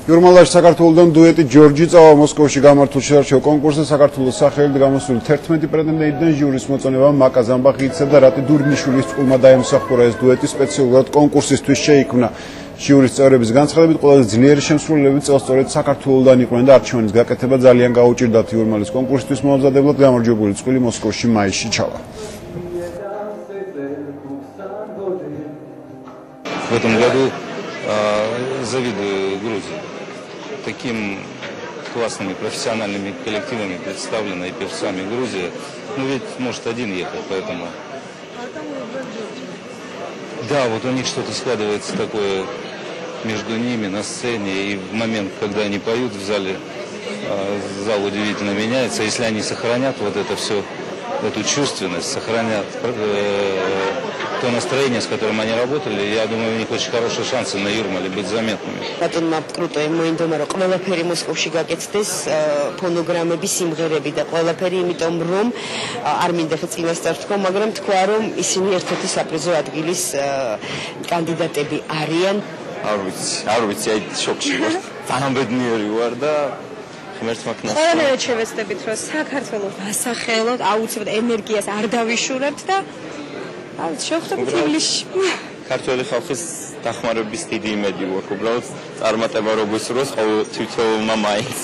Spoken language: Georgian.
Iurmalași საქართველოსთან dueti Georgi წავა მოსკოვში გამართულ შეარჩევ კონკურსზე საქართველოს სახელით გამოსული 11 პრეტენდენტიდან ჟიურის მოწონება მაკა ზამბახიძისა და რატი დურნიშვილის წყულმა დაემსახურა ეს dueti სპეციალურად კონკურსისთვის შეიქმნა. ჟიურის წევრების განცხადებით ყველაზე ძლიერი შემსრულებლები წელს სწორედ საქართველოსდან იყვნენ და არჩევანის გაკეთება ძალიან გაუჭირდათ იურმალის კონკურსისთვის მომზადებლად გამარჯვებული წყვილი მოსკოვში მაისში ჩავა. В этом году завидую Грузии. Таким классными профессиональными коллективами представлена и певцами Грузия. Ну ведь может один ехать, поэтому... Да, вот у них что-то складывается такое между ними на сцене, и в момент, когда они поют в зале, зал удивительно меняется. Если они сохранят вот это все, эту чувственность, сохранят то настроение, с которым они работали, я думаю, у них очень хорошие шансы на Юрмале быть заметными. Ბატონმა კრუტო მოინდომა რომ ყველაფერი მოსკოვში გაკეთდეს, ფონოგრამები, სიმღერები და ყველაფერი, იმიტომ რომ არ მინდა ხე წინასწარ თქვა, მაგრამ თქვა რომ ისინი ერთ-ერთი საპრიზო ადგილის კანდიდატები არიან. არ ვიცი, აი შოკში ვარ. ძალიან ბედნიერი ვარ და ღმერთმა ქნას. ყველანაირად შევეცდებით რომ საქართველოს დასახელოთ, აუცილებლად ენერგიას არ დავიშურებთ და შევხვდებით ივლისში. ქართველი ხალხის დახმარების დიდი იმედი გვაქვს, უბრალოდ წარმატება როგორც როს ყოველ თვითონმა მაინც